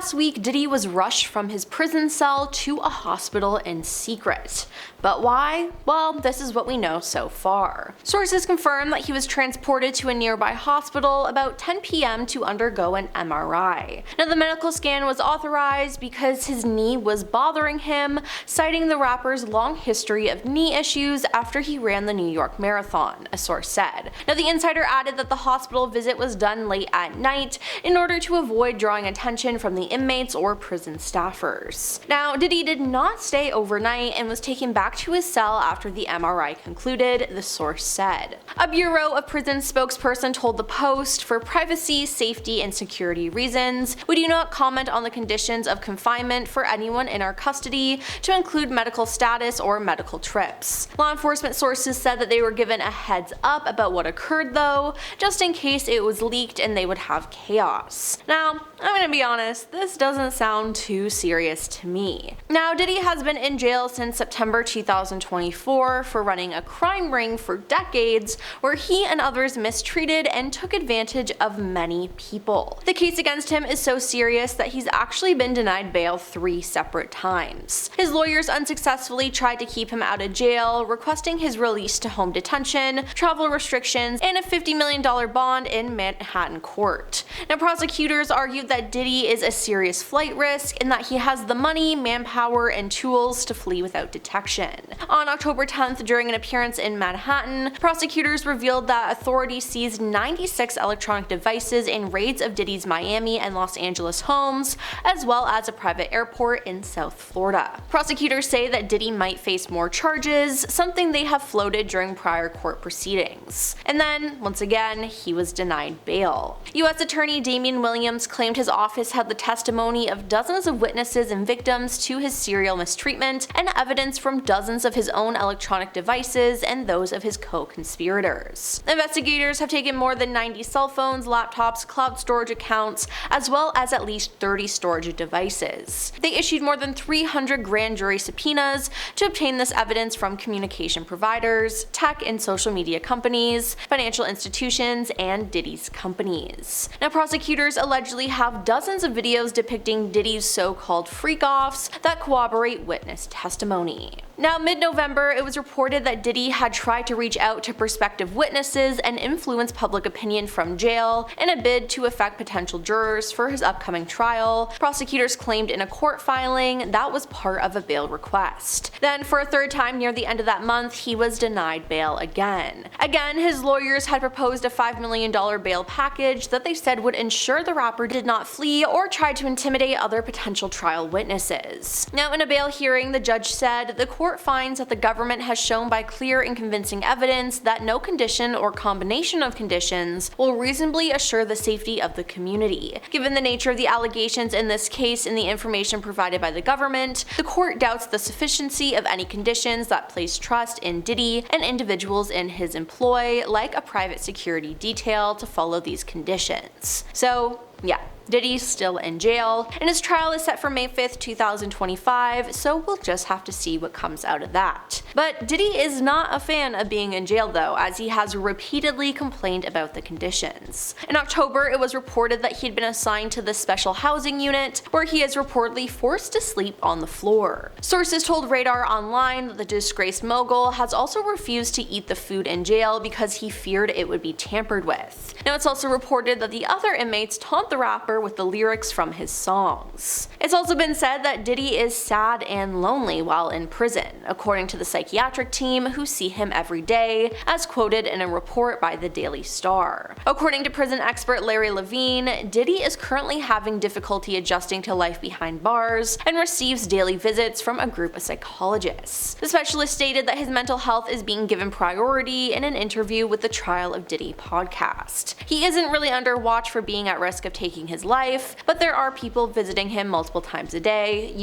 last week, Diddy was rushed from his prison cell to a hospital in secret. But why? Well, this is what we know so far. Sources confirm that he was transported to a nearby hospital about 10 p.m. to undergo an MRI. Now, the medical scan was authorized because his knee was bothering him, citing the rapper's long history of knee issues after he ran the New York Marathon, a source said. Now, the insider added that the hospital visit was done late at night in order to avoid drawing attention from the inmates or prison staffers. Now, Diddy did not stay overnight and was taken back to his cell after the MRI concluded, the source said. A Bureau of Prison spokesperson told the Post, "For privacy, safety, and security reasons, we do not comment on the conditions of confinement for anyone in our custody, to include medical status or medical trips." Law enforcement sources said that they were given a heads up about what occurred though, just in case it was leaked and they would have chaos. Now, I'm gonna be honest, this doesn't sound too serious to me. Now, Diddy has been in jail since September 2024 for running a crime ring for decades where he and others mistreated and took advantage of many people. The case against him is so serious that he's actually been denied bail 3 separate times. His lawyers unsuccessfully tried to keep him out of jail, requesting his release to home detention, travel restrictions, and a $50 million bond in Manhattan court. Now, prosecutors argued that Diddy is a serious flight risk and that he has the money, manpower, and tools to flee without detection. On October 10th, during an appearance in Manhattan, prosecutors revealed that authorities seized 96 electronic devices in raids of Diddy's Miami and Los Angeles homes, as well as a private airport in South Florida. Prosecutors say that Diddy might face more charges, something they have floated during prior court proceedings. And then, once again, he was denied bail. U.S. Attorney Damian Williams claimed his office had the testimony of dozens of witnesses and victims to his serial mistreatment and evidence from dozens of his own electronic devices and those of his co-conspirators. Investigators have taken more than 90 cell phones, laptops, cloud storage accounts, as well as at least 30 storage devices. They issued more than 300 grand jury subpoenas to obtain this evidence from communication providers, tech and social media companies, financial institutions, and Diddy's companies. Now, prosecutors allegedly have dozens of videos depicting Diddy's so-called freak-offs that corroborate witness testimony. Now, mid-November, it was reported that Diddy had tried to reach out to prospective witnesses and influence public opinion from jail in a bid to affect potential jurors for his upcoming trial. Prosecutors claimed in a court filing that was part of a bail request. Then, for a third time near the end of that month, he was denied bail again. Again, his lawyers had proposed a $5 million bail package that they said would ensure the rapper did not flee or try to intimidate other potential trial witnesses. Now, in a bail hearing, the judge said the court finds that the government has shown by clear and convincing evidence that no condition or combination of conditions will reasonably assure the safety of the community. Given the nature of the allegations in this case and the information provided by the government, the court doubts the sufficiency of any conditions that place trust in Diddy and individuals in his employ, like a private security detail, to follow these conditions. So, yeah. Diddy's still in jail, and his trial is set for May 5th, 2025, so we'll just have to see what comes out of that. But Diddy is not a fan of being in jail though, as he has repeatedly complained about the conditions. In October, it was reported that he'd been assigned to the special housing unit, where he is reportedly forced to sleep on the floor. Sources told Radar Online that the disgraced mogul has also refused to eat the food in jail because he feared it would be tampered with. Now, it's also reported that the other inmates taunt the rapper with the lyrics from his songs. It's also been said that Diddy is sad and lonely while in prison, according to the psychiatric team who see him every day, as quoted in a report by the Daily Star. According to prison expert Larry Levine, Diddy is currently having difficulty adjusting to life behind bars and receives daily visits from a group of psychologists. The specialist stated that his mental health is being given priority in an interview with the Trial of Diddy podcast. He isn't really under watch for being at risk of taking his life, but there are people visiting him multiple times a day,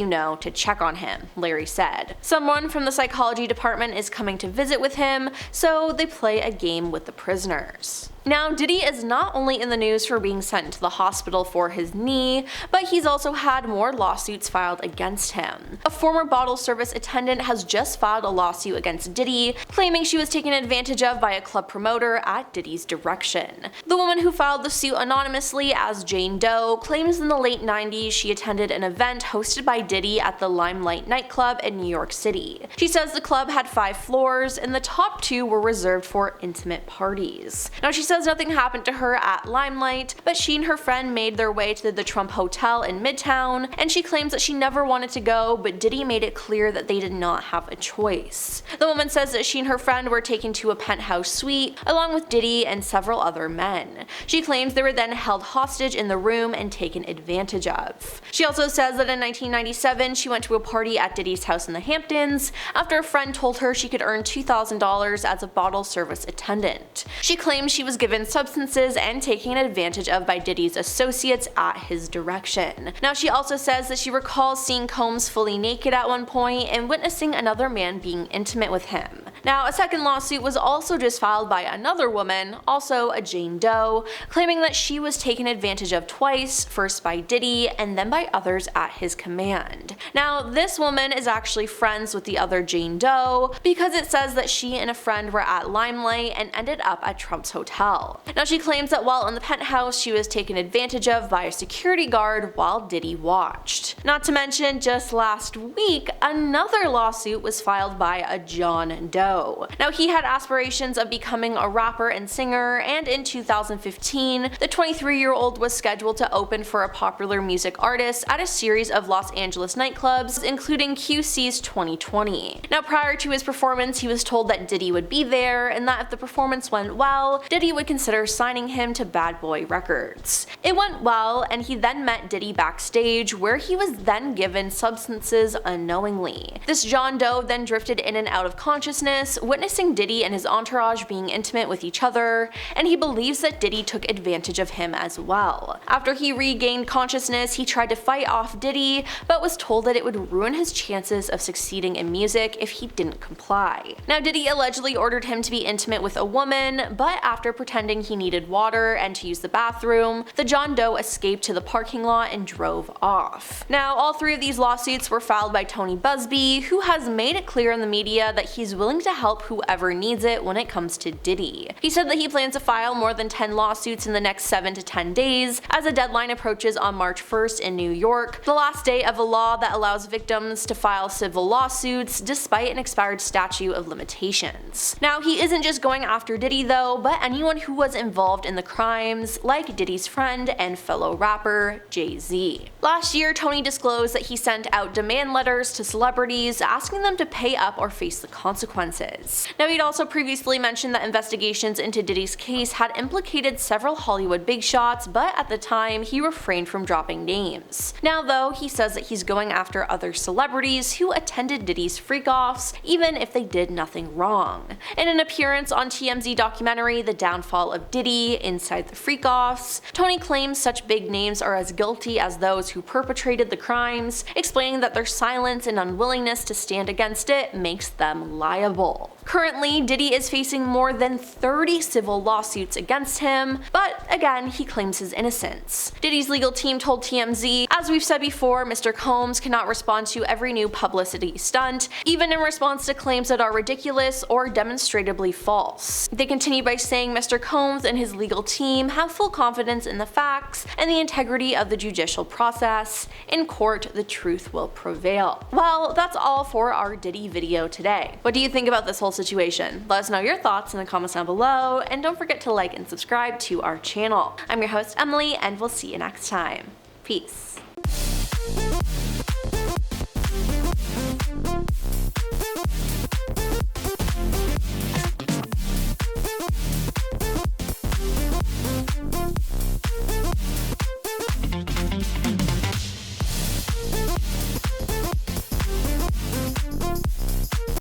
to check on him, Larry said. Someone from the psychology department is coming to visit with him, so they play a game with the prisoners. Now, Diddy is not only in the news for being sent to the hospital for his knee, but he's also had more lawsuits filed against him. A former bottle service attendant has just filed a lawsuit against Diddy, claiming she was taken advantage of by a club promoter at Diddy's direction. The woman who filed the suit anonymously as Jane Doe claims in the late 90s she attended an event hosted by Diddy at the Limelight nightclub in New York City. She says the club had 5 floors and the top 2 were reserved for intimate parties. Now, she says nothing happened to her at Limelight, but she and her friend made their way to the Trump Hotel in Midtown, and she claims that she never wanted to go, but Diddy made it clear that they did not have a choice. The woman says that she and her friend were taken to a penthouse suite, along with Diddy and several other men. She claims they were then held hostage in the room and taken advantage of. She also says that in 1997 she went to a party at Diddy's house in the Hamptons after a friend told her she could earn $2,000 as a bottle service attendant. She claims she was given substances and taken advantage of by Diddy's associates at his direction. Now, she also says that she recalls seeing Combs fully naked at one point and witnessing another man being intimate with him. Now, a second lawsuit was also just filed by another woman, also a Jane Doe, claiming that she was taken advantage of twice, first by Diddy and then by others at his command. Now, this woman is actually friends with the other Jane Doe because it says that she and a friend were at Limelight and ended up at Trump's hotel. Now, she claims that while in the penthouse she was taken advantage of by a security guard while Diddy watched. Not to mention, just last week, another lawsuit was filed by a John Doe. Now, he had aspirations of becoming a rapper and singer, and in 2015, the 23-year-old was scheduled to open for a popular music artist at a series of Los Angeles nightclubs, including QC's 2020. Now, prior to his performance, he was told that Diddy would be there, and that if the performance went well, Diddy would consider signing him to Bad Boy Records. It went well, and he then met Diddy backstage, where he was then given substances unknowingly. This John Doe then drifted in and out of consciousness, witnessing Diddy and his entourage being intimate with each other, and he believes that Diddy took advantage of him as well. After he regained consciousness, he tried to fight off Diddy, but was told that it would ruin his chances of succeeding in music if he didn't comply. Now, Diddy allegedly ordered him to be intimate with a woman, but after pretending he needed water and to use the bathroom, the John Doe escaped to the parking lot and drove off. Now, all 3 of these lawsuits were filed by Tony Busby, who has made it clear in the media that he's willing to help whoever needs it when it comes to Diddy. He said that he plans to file more than 10 lawsuits in the next 7 to 10 days, as a deadline approaches on March 1st in New York, the last day of a law that allows victims to file civil lawsuits despite an expired statute of limitations. Now, he isn't just going after Diddy though, but anyone who was involved in the crimes, like Diddy's friend and fellow rapper Jay-Z. Last year, Tony disclosed that he sent out demand letters to celebrities asking them to pay up or face the consequences. Now, he'd also previously mentioned that investigations into Diddy's case had implicated several Hollywood big shots, but at the time, he refrained from dropping names. Now though, he says that he's going after other celebrities who attended Diddy's freak-offs, even if they did nothing wrong. In an appearance on TMZ documentary The Downfall of Diddy, Inside the Freak-Offs, Tony claims such big names are as guilty as those who perpetrated the crimes, explaining that their silence and unwillingness to stand against it makes them liable. Currently, Diddy is facing more than 30 civil lawsuits against him, but again, he claims his innocence. Diddy's legal team told TMZ, "As we've said before, Mr. Combs cannot respond to every new publicity stunt, even in response to claims that are ridiculous or demonstrably false." They continue by saying Mr. Combs and his legal team have full confidence in the facts and the integrity of the judicial process. In court, the truth will prevail. Well, that's all for our Diddy video today. What do you think about this whole situation? Let us know your thoughts in the comments down below, and don't forget to like and subscribe to our channel. I'm your host, Emily, and we'll see you next time. Peace.